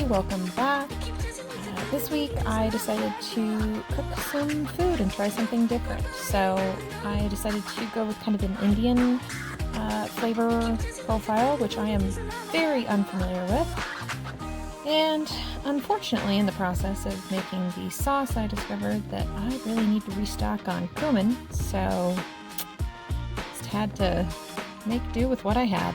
welcome back. This week I decided to cook some food and try something different. So I decided to go with kind of an Indian flavor profile, which I am very unfamiliar with. And unfortunately, in the process of making the sauce, I discovered that I really need to restock on cumin, so just had to make do with what I had.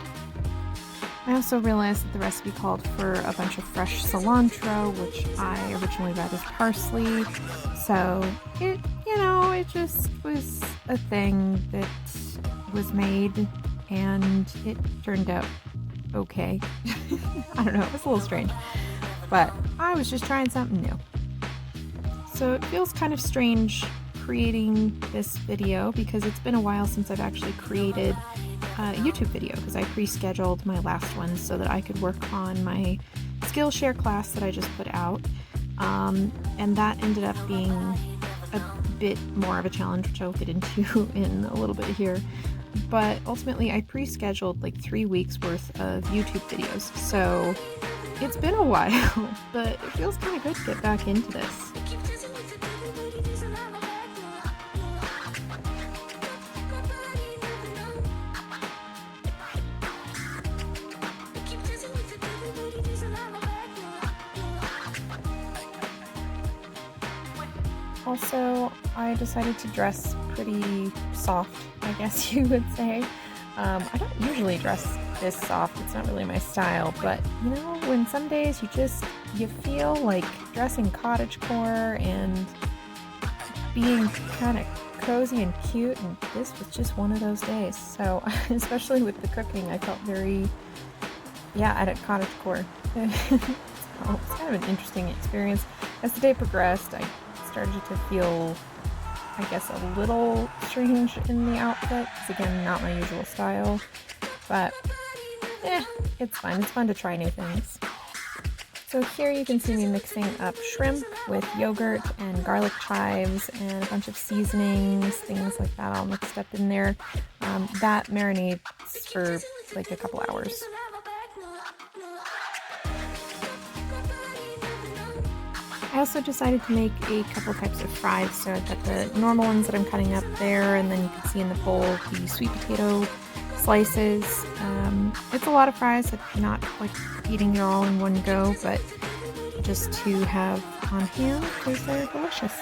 I also realized that the recipe called for a bunch of fresh cilantro, which I originally read as parsley, so it just was a thing that was made, and it turned out okay. I don't know, it was a little strange, but I was just trying something new. So it feels kind of strange creating this video because it's been a while since I've actually created a YouTube video, because I pre-scheduled my last one so that I could work on my Skillshare class that I just put out, and that ended up being a bit more of a challenge, which I'll get into in a little bit here. But ultimately I pre-scheduled like 3 weeks worth of YouTube videos, so it's been a while, but it feels kind of good to get back into this. Also, I decided to dress pretty soft, I guess you would say. I don't usually dress this soft, it's not really my style, but you know, when some days you feel like dressing cottagecore and being kind of cozy and cute, and this was just one of those days. So, especially with the cooking, I felt very, at a cottagecore. It's kind of an interesting experience. As the day progressed, I started to feel, I guess, a little strange in the outfit, because again, not my usual style, but it's fine. It's fun to try new things. So here you can see me mixing up shrimp with yogurt and garlic chives and a bunch of seasonings, things like that all mixed up in there. That marinates for like a couple hours. I also decided to make a couple types of fries, so I've got the normal ones that I'm cutting up there, and then you can see in the bowl the sweet potato slices. It's a lot of fries, I'm not like eating it all in one go, but just to have on hand because they're delicious.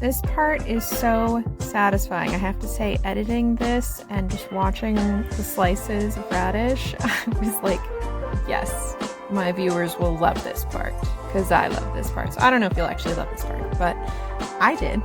This part is so satisfying. I have to say, editing this and just watching the slices of radish, I was like, yes, my viewers will love this part, because I love this part. So I don't know if you'll actually love this part, but I did.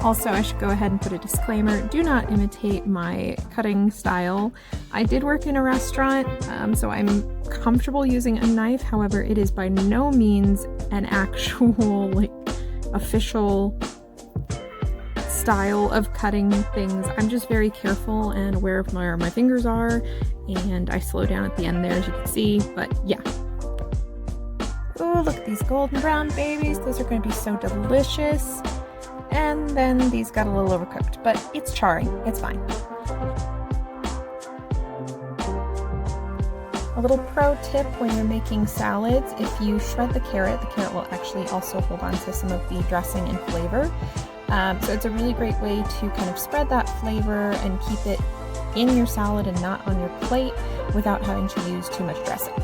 Also, I should go ahead and put a disclaimer. Do not imitate my cutting style. I did work in a restaurant, so I'm comfortable using a knife. However, it is by no means an actual, like, official style of cutting things. I'm just very careful and aware of where my fingers are, and I slow down at the end there, as you can see, but yeah. Oh, look at these golden brown babies. Those are going to be so delicious. And then these got a little overcooked, but it's charring. It's fine. A little pro tip when you're making salads: if you shred the carrot will actually also hold on to some of the dressing and flavor. So it's a really great way to kind of spread that flavor and keep it in your salad and not on your plate without having to use too much dressing.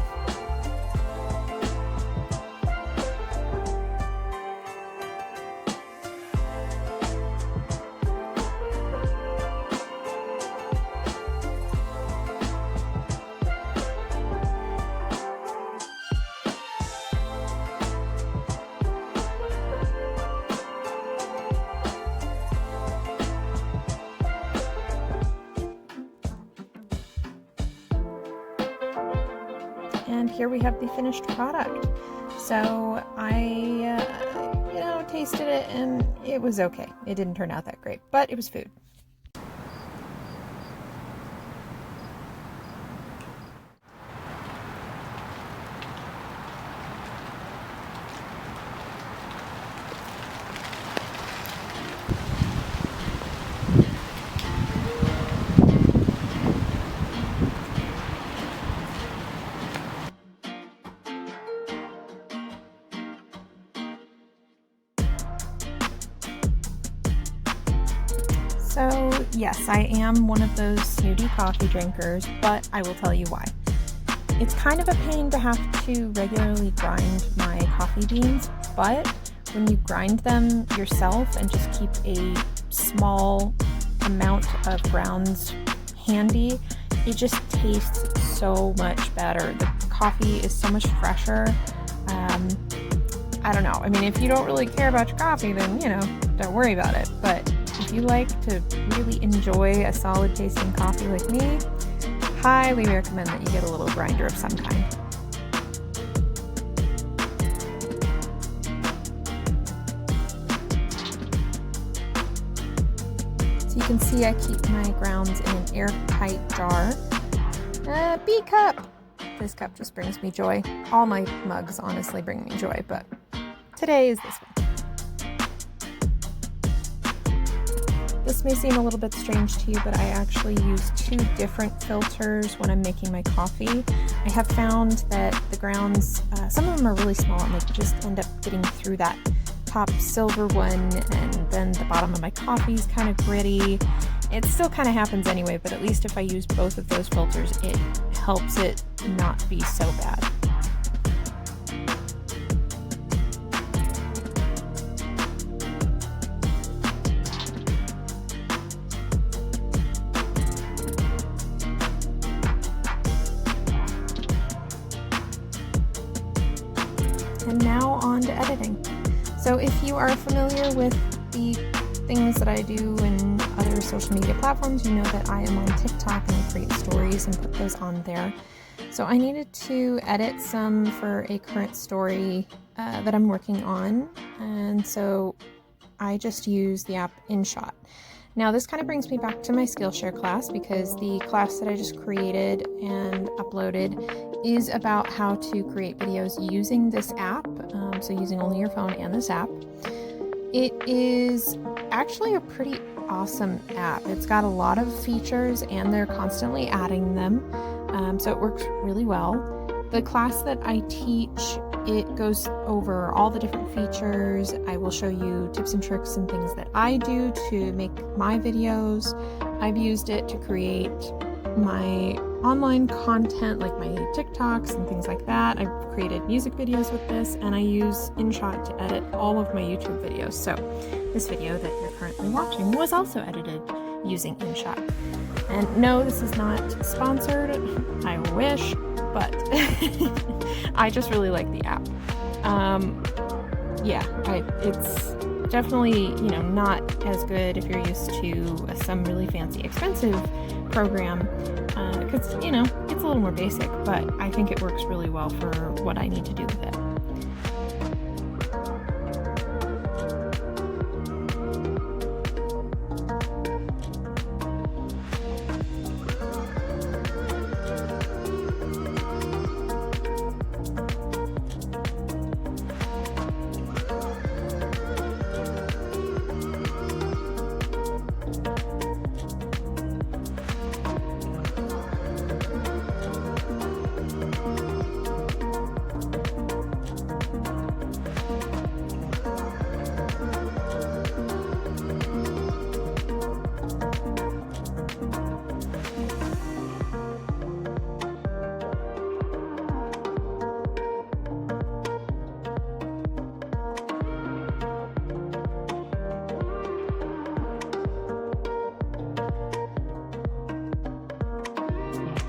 And here we have the finished product. So I tasted it and it was okay. It didn't turn out that great, but it was food. So yes, I am one of those snooty coffee drinkers, but I will tell you why. It's kind of a pain to have to regularly grind my coffee beans, but when you grind them yourself and just keep a small amount of grounds handy, it just tastes so much better. The coffee is so much fresher. I don't know. I mean, if you don't really care about your coffee, then, you know, don't worry about it. But if you like to really enjoy a solid tasting coffee like me, highly recommend that you get a little grinder of some kind. So you can see I keep my grounds in an airtight jar. B cup! This cup just brings me joy. All my mugs honestly bring me joy, but today is this one. This may seem a little bit strange to you, but I actually use 2 different filters when I'm making my coffee. I have found that the grounds, some of them are really small and they just end up getting through that top silver one, and then the bottom of my coffee is kind of gritty. It still kind of happens anyway, but at least if I use both of those filters, it helps it not be so bad. And now on to editing. So if you are familiar with the things that I do in other social media platforms, you know that I am on TikTok and I create stories and put those on there. So I needed to edit some for a current story that I'm working on, and so I just use the app InShot. Now this kind of brings me back to my Skillshare class, because the class that I just created and uploaded is about how to create videos using this app, so using only your phone and this app. It is actually a pretty awesome app. It's got a lot of features and they're constantly adding them, so it works really well. The class that I teach, it goes over all the different features. I will show you tips and tricks and things that I do to make my videos. I've used it to create my online content, like my TikToks and things like that. I've created music videos with this, and I use InShot to edit all of my YouTube videos. So this video that you're currently watching was also edited using InShot. And no, this is not sponsored. I wish, but I just really like the app. It's definitely, not as good if you're used to some really fancy, expensive program, because, it's a little more basic, but I think it works really well for what I need to do with it.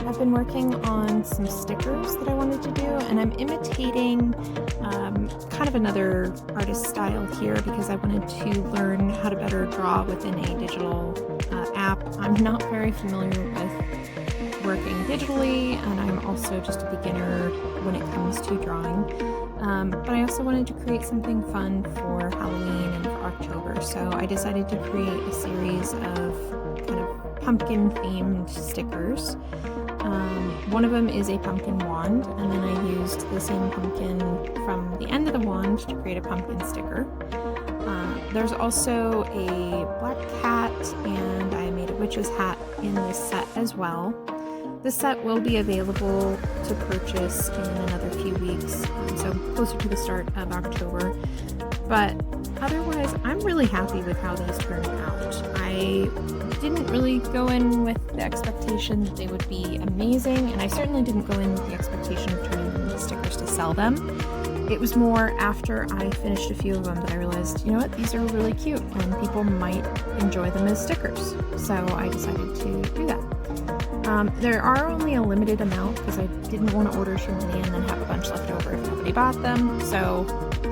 I've been working on some stickers that I wanted to do, and I'm imitating kind of another artist style here because I wanted to learn how to better draw within a digital app. I'm not very familiar with working digitally, and I'm also just a beginner when it comes to drawing. But I also wanted to create something fun for Halloween and for October, so I decided to create a series of kind of pumpkin themed stickers. One of them is a pumpkin wand, and then I used the same pumpkin from the end of the wand to create a pumpkin sticker. There's also a black cat, and I made a witch's hat in this set as well. This set will be available to purchase in another few weeks, so closer to the start of October. But otherwise, I'm really happy with how these turned out. I didn't really go in with the expectation that they would be amazing, and I certainly didn't go in with the expectation of turning them into stickers to sell them. It was more after I finished a few of them that I realized, you know what, these are really cute and people might enjoy them as stickers. So I decided to do that. There are only a limited amount because I didn't want to order too many and then have a bunch left over if nobody bought them. So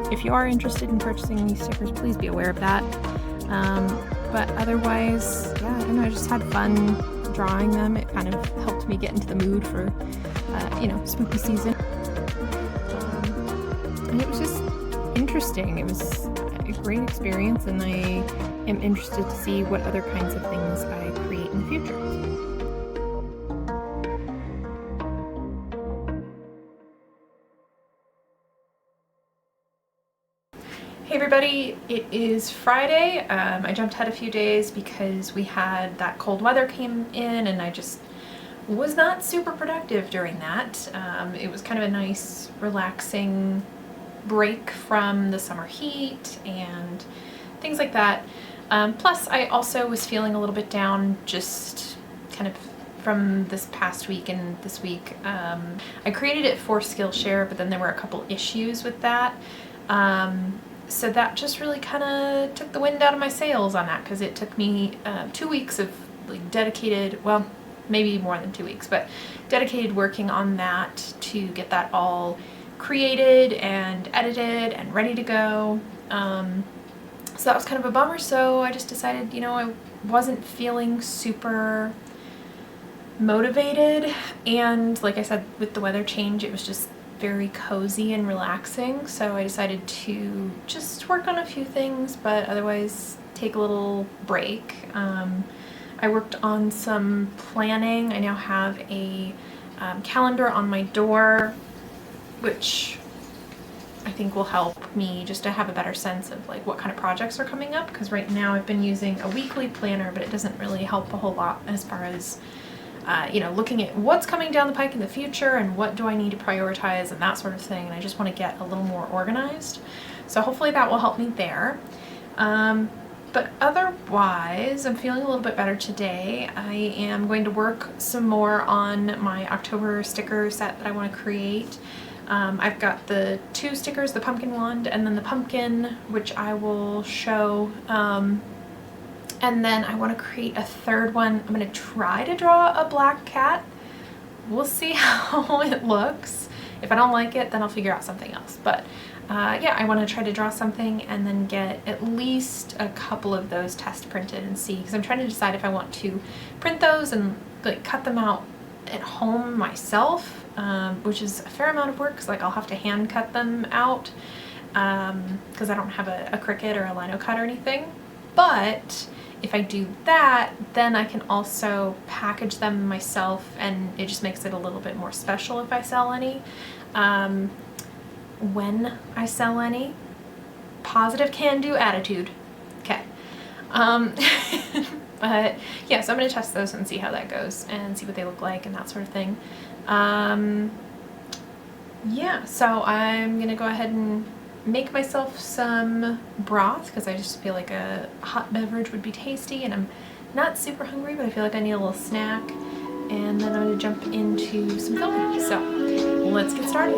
if you are interested in purchasing these stickers, please be aware of that. But otherwise, yeah, I don't know, I just had fun drawing them. It kind of helped me get into the mood for, spooky season. And it was just interesting. It was a great experience, and I am interested to see what other kinds of things I create in the future. Hey everybody, it is Friday. I jumped ahead a few days because we had that cold weather came in and I just was not super productive during that. It was kind of a nice, relaxing break from the summer heat and things like that. Plus I also was feeling a little bit down just kind of from this past week and this week. I created it for Skillshare, but then there were a couple issues with that. So that just really kind of took the wind out of my sails on that, because it took me 2 weeks of like dedicated, well, maybe more than 2 weeks, but dedicated working on that to get that all created and edited and ready to go. So that was kind of a bummer. So I just decided, I wasn't feeling super motivated, and like I said, with the weather change, it was just very cozy and relaxing, so I decided to just work on a few things, but otherwise take a little break. I worked on some planning. I now have a calendar on my door, which I think will help me just to have a better sense of like what kind of projects are coming up, because right now I've been using a weekly planner, but it doesn't really help a whole lot as far as looking at what's coming down the pike in the future and what do I need to prioritize and that sort of thing, and I just want to get a little more organized. So hopefully that will help me there. But otherwise, I'm feeling a little bit better today. I am going to work some more on my October sticker set that I want to create. I've got the 2 stickers, the pumpkin wand and then the pumpkin, which I will show. And then I want to create a third one. I'm going to try to draw a black cat. We'll see how it looks. If I don't like it, then I'll figure out something else. But yeah, I want to try to draw something and then get at least a couple of those test printed and see, because I'm trying to decide if I want to print those and like cut them out at home myself, which is a fair amount of work, because like I'll have to hand cut them out because I don't have a Cricut or a lino cut or anything. But if I do that, then I can also package them myself, and it just makes it a little bit more special if I sell any. When I sell any, positive can-do attitude. Okay. But yeah, so I'm going to test those and see how that goes and see what they look like and that sort of thing. Yeah, so I'm going to go ahead and make myself some broth, because I just feel like a hot beverage would be tasty, and I'm not super hungry, but I feel like I need a little snack. And then I'm going to jump into some filming. So let's get started.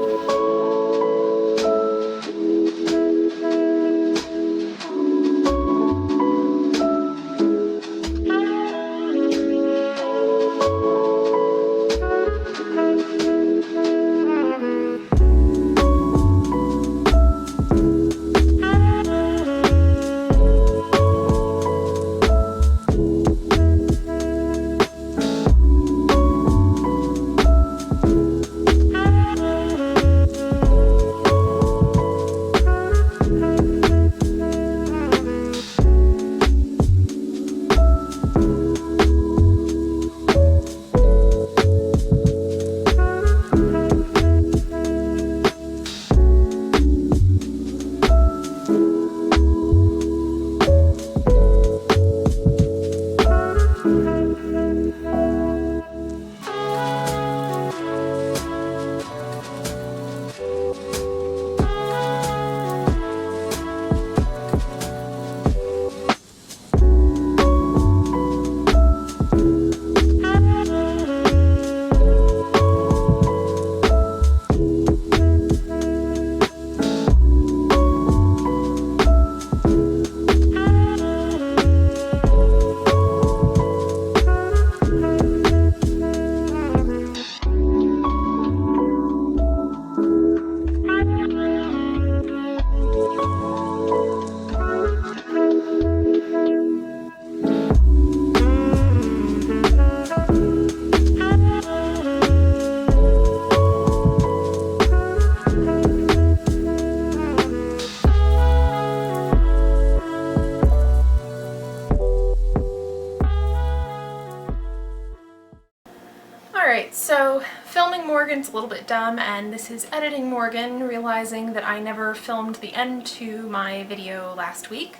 Alright, so filming Morgan's a little bit dumb, and this is editing Morgan, realizing that I never filmed the end to my video last week.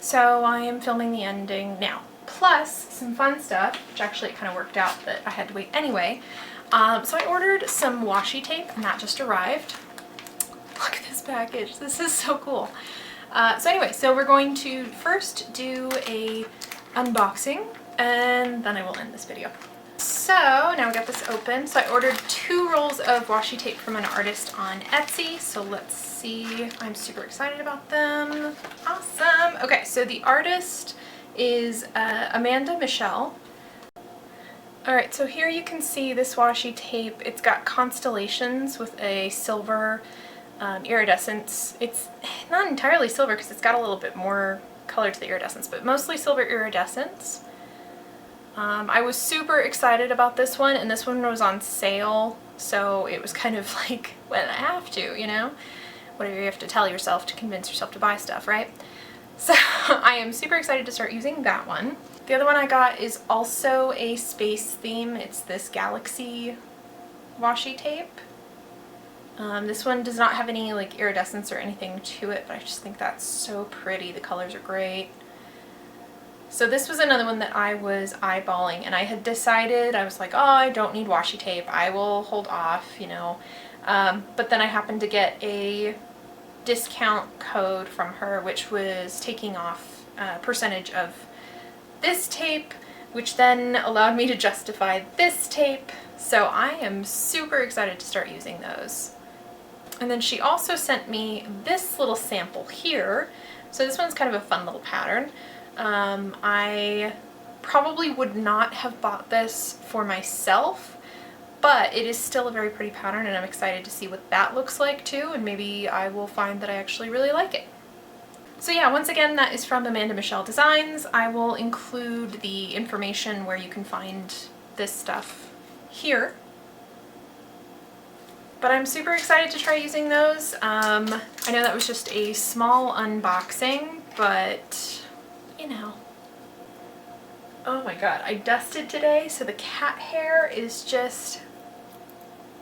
So I am filming the ending now. Plus, some fun stuff, which actually it kind of worked out that I had to wait anyway. So I ordered some washi tape, and that just arrived. Look at this package, this is so cool. So anyway, so we're going to first do a unboxing, and then I will end this video. So now we got this open. So I ordered 2 rolls of washi tape from an artist on Etsy. So let's see. I'm super excited about them. Awesome. Okay, so the artist is Amanda Michelle. Alright, so here you can see this washi tape. It's got constellations with a silver iridescence. It's not entirely silver because it's got a little bit more color to the iridescence, but mostly silver iridescence. I was super excited about this one, and this one was on sale, so it was kind of like, well, I have to, you know? Whatever you have to tell yourself to convince yourself to buy stuff, right? So I am super excited to start using that one. The other one I got is also a space theme. It's this galaxy washi tape. This one does not have any like iridescence or anything to it, but I just think that's so pretty. The colors are great. So this was another one that I was eyeballing, and I had decided, I was like, oh, I don't need washi tape, I will hold off, you know. But then I happened to get a discount code from her, which was taking off a percentage of this tape, which then allowed me to justify this tape. So I am super excited to start using those. And then she also sent me this little sample here. So this one's kind of a fun little pattern. I probably would not have bought this for myself, but it is still a very pretty pattern, and I'm excited to see what that looks like too, and maybe I will find that I actually really like it. So yeah, once again, that is from Amanda Michelle Designs. I will include the information where you can find this stuff here. But I'm super excited to try using those. I know that was just a small unboxing, but you know. Oh my god, I dusted today, so the cat hair is just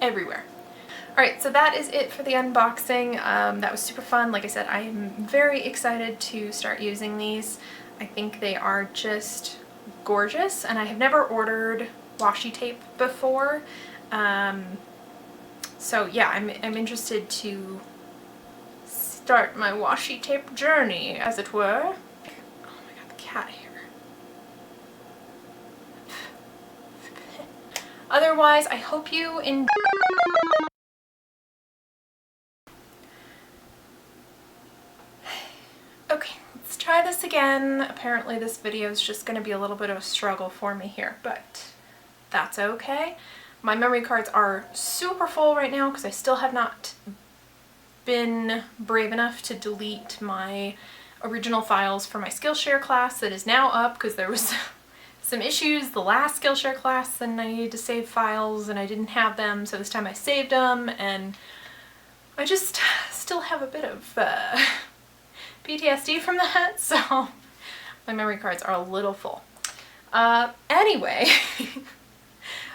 everywhere. Alright, so that is it for the unboxing. That was super fun. Like I said, I am very excited to start using these. I think they are just gorgeous, and I have never ordered washi tape before. So yeah, I'm interested to start my washi tape journey, as it were. Cat hair. Otherwise, I hope you enjoy. Okay, let's try this again. Apparently this video is just going to be a little bit of a struggle for me here, but that's okay. My memory cards are super full right now because I still have not been brave enough to delete my original files for my Skillshare class that is now up because there was some issues the last Skillshare class, and I needed to save files and I didn't have them, so this time I saved them, and I just still have a bit of PTSD from that, so my memory cards are a little full. Anyway,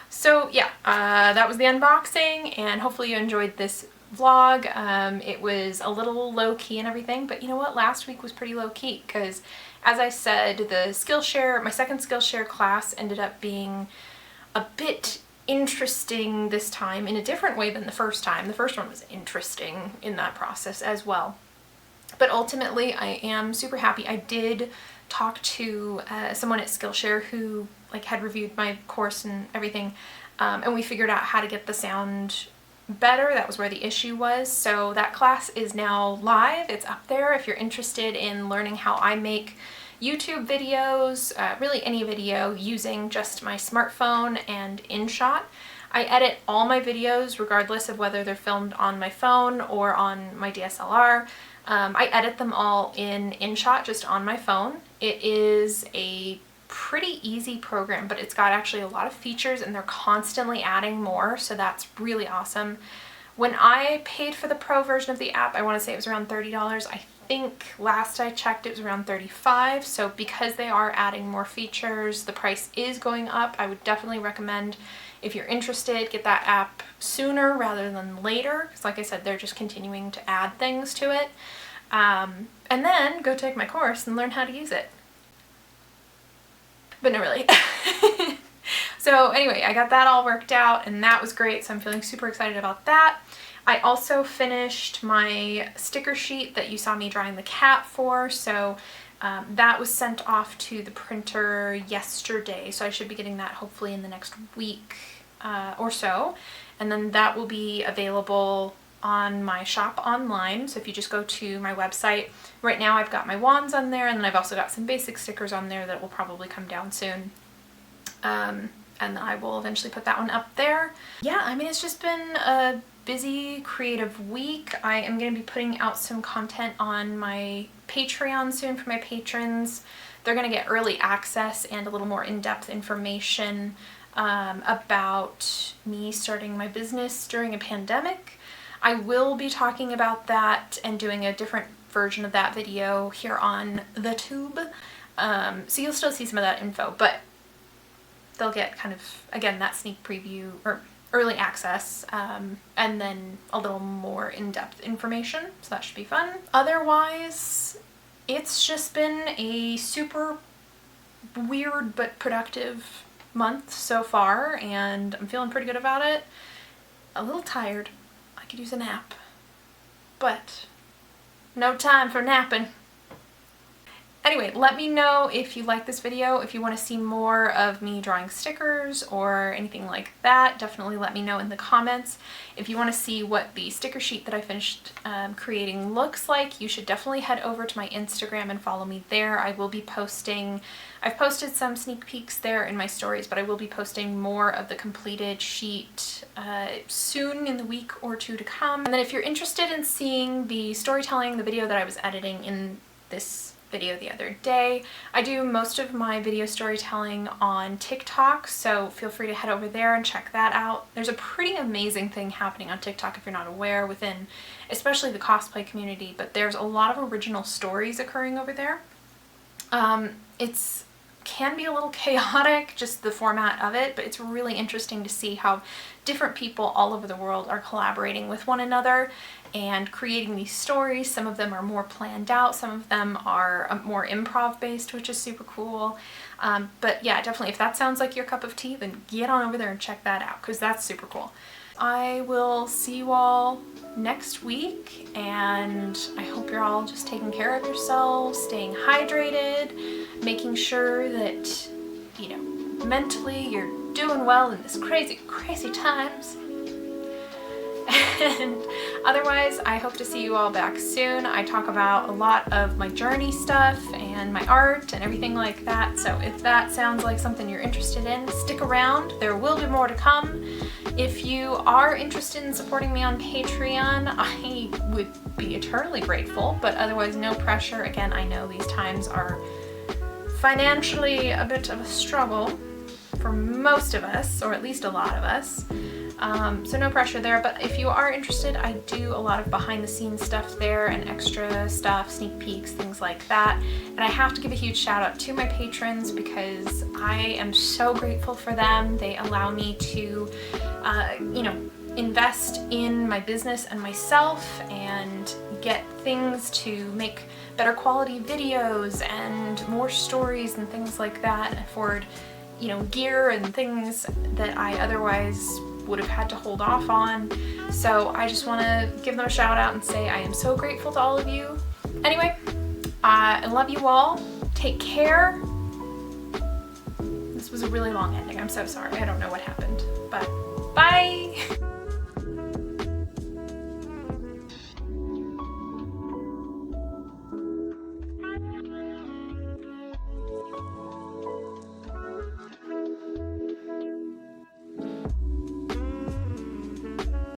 so yeah, that was the unboxing, and hopefully you enjoyed this vlog. It was a little low-key and everything, but you know what, last week was pretty low-key because, as I said, the Skillshare, my second Skillshare class ended up being a bit interesting this time in a different way than the first time. The first one was interesting in that process as well, but ultimately I am super happy. I did talk to someone at Skillshare who like had reviewed my course and everything, and we figured out how to get the sound better. That was where the issue was. So that class is now live. It's up there if you're interested in learning how I make YouTube videos, really any video using just my smartphone and InShot. I edit all my videos regardless of whether they're filmed on my phone or on my DSLR. I edit them all in InShot just on my phone. It is a pretty easy program, but it's got actually a lot of features and they're constantly adding more, so that's really awesome. When I paid for the pro version of the app, I want to say it was around $30. I think last I checked it was around $35. So because they are adding more features, the price is going up. I would definitely recommend, if you're interested, get that app sooner rather than later, because like I said, they're just continuing to add things to it. And then go take my course and learn how to use it. But no, really. So anyway, I got that all worked out and that was great, so I'm feeling super excited about that. I also finished my sticker sheet that you saw me drawing the cat for, so that was sent off to the printer yesterday, so I should be getting that hopefully in the next week or so, and then that will be available on my shop online. So if you just go to my website, right now I've got my wands on there, and then I've also got some basic stickers on there that will probably come down soon. And I will eventually put that one up there. Yeah, I mean, it's just been a busy creative week. I am going to be putting out some content on my Patreon soon for my patrons. They're going to get early access and a little more in-depth information about me starting my business during a pandemic. I will be talking about that and doing a different version of that video here on the tube. So you'll still see some of that info, but they'll get kind of, again, that sneak preview or early access, and then a little more in-depth information, so that should be fun. Otherwise, it's just been a super weird but productive month so far, and I'm feeling pretty good about it. A little tired. I could use a nap, but no time for napping. Anyway, let me know if you like this video, if you want to see more of me drawing stickers or anything like that. Definitely let me know in the comments. If you want to see what the sticker sheet that I finished creating looks like, you should definitely head over to my Instagram and follow me there. I will be posting, I've posted some sneak peeks there in my stories, but I will be posting more of the completed sheet soon in the week or two to come. And then if you're interested in seeing the storytelling, the video that I was editing in this video the other day, I do most of my video storytelling on TikTok, so feel free to head over there and check that out. There's a pretty amazing thing happening on TikTok if you're not aware, within especially the cosplay community, but there's a lot of original stories occurring over there. It's can be a little chaotic, just the format of it, but it's really interesting to see how different people all over the world are collaborating with one another and creating these stories. Some of them are more planned out, some of them are more improv based, which is super cool. But yeah, definitely if that sounds like your cup of tea, then get on over there and check that out, because that's super cool. I will see you all next week, and I hope you're all just taking care of yourselves, staying hydrated, making sure that, you know, mentally you're doing well in this crazy, crazy times. And otherwise, I hope to see you all back soon. I talk about a lot of my journey stuff and my art and everything like that, so if that sounds like something you're interested in, stick around. There will be more to come. If you are interested in supporting me on Patreon, I would be eternally grateful, but otherwise no pressure. Again, I know these times are financially a bit of a struggle for most of us, or at least a lot of us. So no pressure there, but if you are interested, I do a lot of behind the scenes stuff there and extra stuff, sneak peeks, things like that. And I have to give a huge shout out to my patrons, because I am so grateful for them. They allow me to, you know, invest in my business and myself and get things to make better quality videos and more stories and things like that, and afford, you know, gear and things that I otherwise would have had to hold off on. So I just want to give them a shout out and say I am so grateful to all of you. Anyway, I love you all. Take care. This was a really long ending. I'm so sorry. I don't know what happened, but bye.